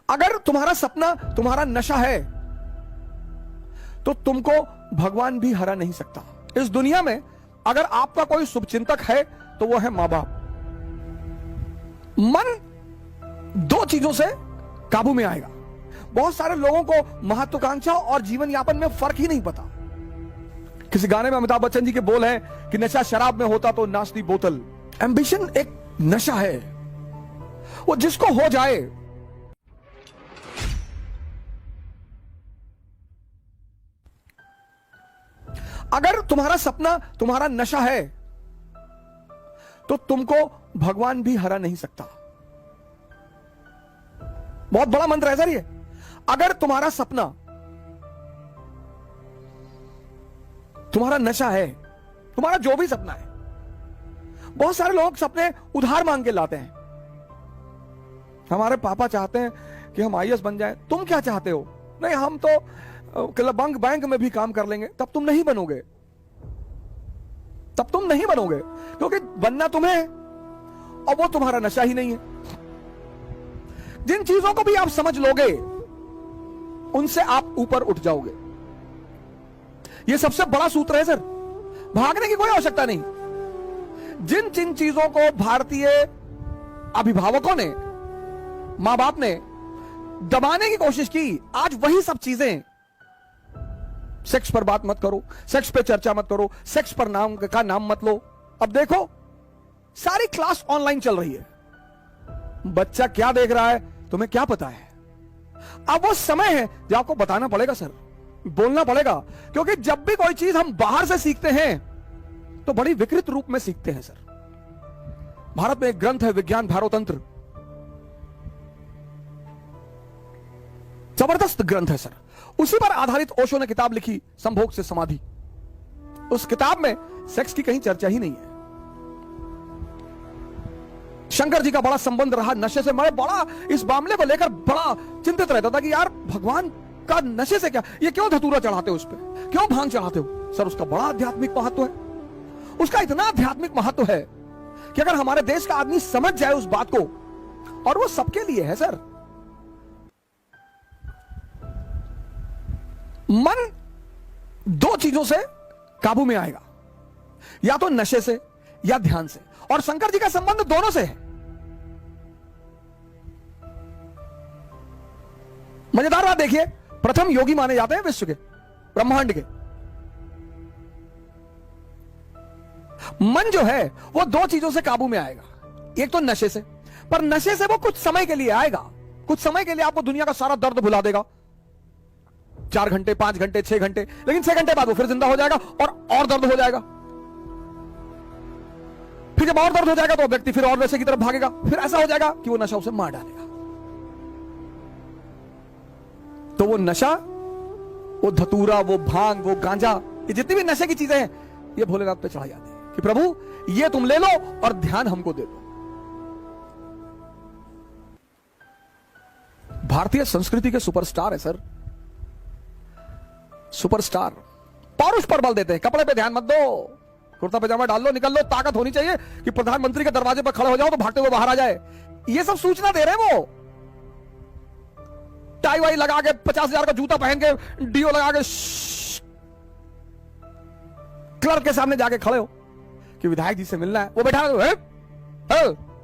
अगर तुम्हारा सपना तुम्हारा नशा है तो तुमको भगवान भी हरा नहीं सकता। इस दुनिया में अगर आपका कोई शुभचिंतक है तो वो है मां बाप। मन दो चीजों से काबू में आएगा। बहुत सारे लोगों को महत्वाकांक्षा और जीवन यापन में फर्क ही नहीं पता। किसी गाने में अमिताभ बच्चन जी के बोल हैं कि नशा शराब में होता तो नाचती बोतल। एम्बिशन एक नशा है, वो जिसको हो जाए। अगर तुम्हारा सपना तुम्हारा नशा है तो तुमको भगवान भी हरा नहीं सकता। बहुत बड़ा मंत्र है सर ये। अगर तुम्हारा सपना तुम्हारा नशा है, तुम्हारा जो भी सपना है। बहुत सारे लोग सपने उधार मांग के लाते हैं। हमारे पापा चाहते हैं कि हम आईएएस बन जाएं। तुम क्या चाहते हो? नहीं, हम तो बैंक में भी काम कर लेंगे। तब तुम नहीं बनोगे, तब तुम नहीं बनोगे, क्योंकि बनना तुम्हें है और वो तुम्हारा नशा ही नहीं है। जिन चीजों को भी आप समझ लोगे उनसे आप ऊपर उठ जाओगे। यह सबसे बड़ा सूत्र है सर। भागने की कोई आवश्यकता नहीं। जिन जिन चीजों को भारतीय अभिभावकों ने, मां बाप ने दबाने की कोशिश की, आज वही सब चीजें। सेक्स पर बात मत करो, सेक्स पे चर्चा मत करो, सेक्स पर नाम का नाम मत लो। अब देखो सारी क्लास ऑनलाइन चल रही है। बच्चा क्या देख रहा है तुम्हें क्या पता है? अब वो समय है जो आपको बताना पड़ेगा सर, बोलना पड़ेगा। क्योंकि जब भी कोई चीज हम बाहर से सीखते हैं तो बड़ी विकृत रूप में सीखते हैं सर। भारत में एक ग्रंथ है विज्ञान भारोतंत्र, जबरदस्त ग्रंथ है सर। उसी पर आधारित ओशो ने किताब लिखी संभोग से समाधि। उस किताब में सेक्स की कहीं चर्चा ही नहीं है। शंकर जी का बड़ा संबंध रहा नशे से। मैं बड़ा इस मामले को लेकर बड़ा चिंतित रहता था कि यार भगवान का नशे से क्या, ये क्यों धतूरा चढ़ाते हो उस पर, क्यों भांग चढ़ाते हो? सर उसका बड़ा आध्यात्मिक महत्व है। उसका इतना आध्यात्मिक महत्व है कि अगर हमारे देश का आदमी समझ जाए उस बात को, और वो सबके लिए है सर। मन दो चीजों से काबू में आएगा, या तो नशे से या ध्यान से। और शंकर जी का संबंध दोनों से है। मजेदार बात देखिए, प्रथम योगी माने जाते हैं विश्व के, ब्रह्मांड के। मन जो है वो दो चीजों से काबू में आएगा, एक तो नशे से। पर नशे से वो कुछ समय के लिए आएगा। कुछ समय के लिए आपको दुनिया का सारा दर्द भुला देगा, 4 घंटे 5 घंटे 6 घंटे, लेकिन 6 घंटे बाद वो फिर जिंदा हो जाएगा और दर्द हो जाएगा। फिर जब और दर्द हो जाएगा तो व्यक्ति फिर और नशे की तरफ भागेगा। फिर ऐसा हो जाएगा कि वो नशा उसे मार डालेगा। तो वो नशा, वो धतूरा, वो भांग, वो गांजा, ये जितनी भी नशे की चीजें हैं, ये भोलेनाथ पे चढ़ाई जाती है कि प्रभु ये तुम ले लो और ध्यान हमको दे दो। भारतीय संस्कृति के सुपरस्टार है सर, सुपरस्टार। पौरुष पर बल देते हैं, कपड़े पे ध्यान मत दो, कुर्ता पजामा डाल लो, निकल लो। ताकत होनी चाहिए कि प्रधानमंत्री के दरवाजे पर खड़े हो जाओ तो भागते हुए बाहर आ जाए। ये सब सूचना दे रहे हैं वो। टाई वाई लगा के, 50,000 का जूता पहन के, डीओ लगा के क्लर्क के सामने जाके खड़े हो कि विधायक जी से मिलना है। वो बैठा है,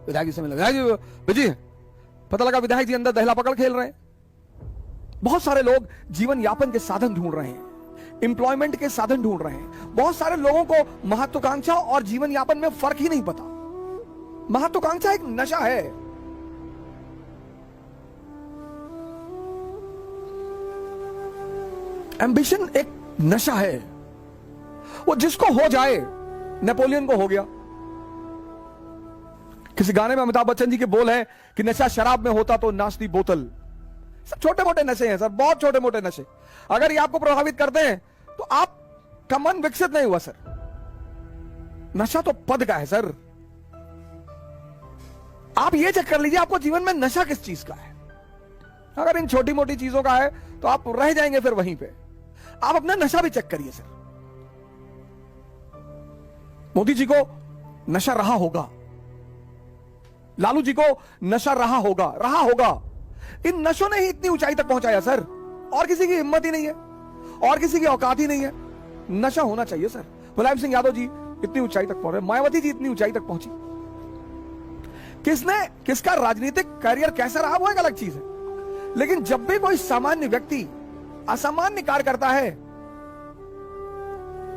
विधायक जी से मिलना, विधायक जी बिजी है। पता लगा विधायक जी अंदर दहला पकड़ खेल रहे हैं। बहुत सारे लोग जीवन यापन के साधन ढूंढ रहे हैं, एम्प्लॉयमेंट के साधन ढूंढ रहे हैं। बहुत सारे लोगों को महत्वाकांक्षा और जीवन यापन में फर्क ही नहीं पता। महत्वाकांक्षा एक नशा है। एम्बिशन एक नशा है, वो जिसको हो जाए। नेपोलियन को हो गया। किसी गाने में अमिताभ बच्चन जी के बोल हैं कि नशा शराब में होता तो नाचती बोतल। सब छोटे मोटे नशे हैं सर, बहुत छोटे मोटे नशे। अगर ये आपको प्रभावित करते हैं तो आपका मन विकसित नहीं हुआ सर। नशा तो पद का है सर। आप ये चेक कर लीजिए आपको जीवन में नशा किस चीज का है। अगर इन छोटी मोटी चीजों का है तो आप रह जाएंगे फिर वहीं पे। आप अपना नशा भी चेक करिए सर। मोदी जी को नशा रहा होगा, लालू जी को नशा रहा होगा, इन नशों ने ही इतनी ऊंचाई तक पहुंचाया सर। और किसी की हिम्मत ही नहीं है, और किसी की औकात ही नहीं है। नशा होना चाहिए सर। मुलायम सिंह यादव जी इतनी ऊंचाई तक पहुंचे, मायावती जी इतनी ऊंचाई तक पहुंची। किसका राजनीतिक करियर कैसा रहा वो एक अलग चीज है, लेकिन जब भी कोई सामान्य व्यक्ति असामान्य कार्य करता है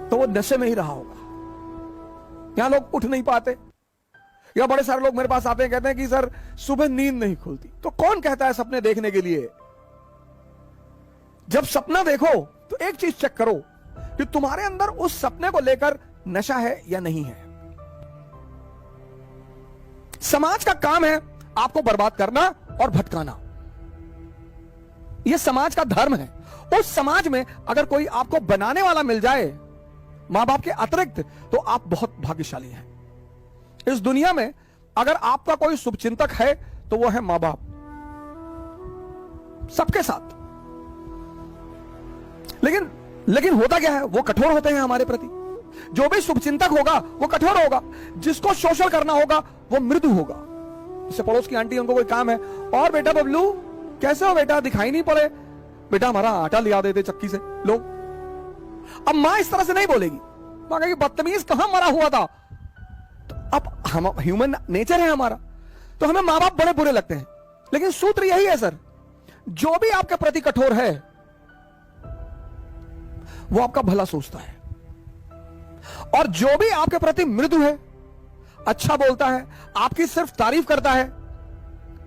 तो वो नशे में ही रहा होगा। यहां लोग उठ नहीं पाते, या बड़े सारे लोग मेरे पास आते हैं, कहते हैं कि सर सुबह नींद नहीं खुलती। तो कौन कहता है सपने देखने के लिए? जब सपना देखो तो एक चीज चेक करो कि तुम्हारे अंदर उस सपने को लेकर नशा है या नहीं है। समाज का काम है आपको बर्बाद करना और भटकाना, यह समाज का धर्म है। उस समाज में अगर कोई आपको बनाने वाला मिल जाए मां बाप के अतिरिक्त, तो आप बहुत भाग्यशाली हैं। इस दुनिया में अगर आपका कोई शुभचिंतक है तो वो है मां बाप, सबके साथ। लेकिन होता क्या है, वो कठोर होते हैं हमारे प्रति। जो भी शुभचिंतक होगा वो कठोर होगा, जिसको शोषण करना होगा वो मृदु होगा। जैसे पड़ोस की आंटी, उनको कोई काम है, और बेटा बबलू कैसे हो बेटा, दिखाई नहीं पड़े, बेटा हमारा आटा लिया देते चक्की से लोग। अब मां इस तरह से नहीं बोलेगी, मां कहेगी बदतमीज कहां मरा हुआ था। तो अब हम ह्यूमन नेचर है हमारा, तो हमें मां बाप बड़े बुरे लगते हैं। लेकिन सूत्र यही है सर, जो भी आपके प्रति कठोर है वो आपका भला सोचता है, और जो भी आपके प्रति मृदु है, अच्छा बोलता है, आपकी सिर्फ तारीफ करता है,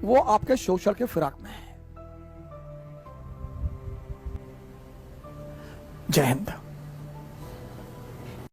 वो आपके शोषण के फिराक में है। जय हिंद।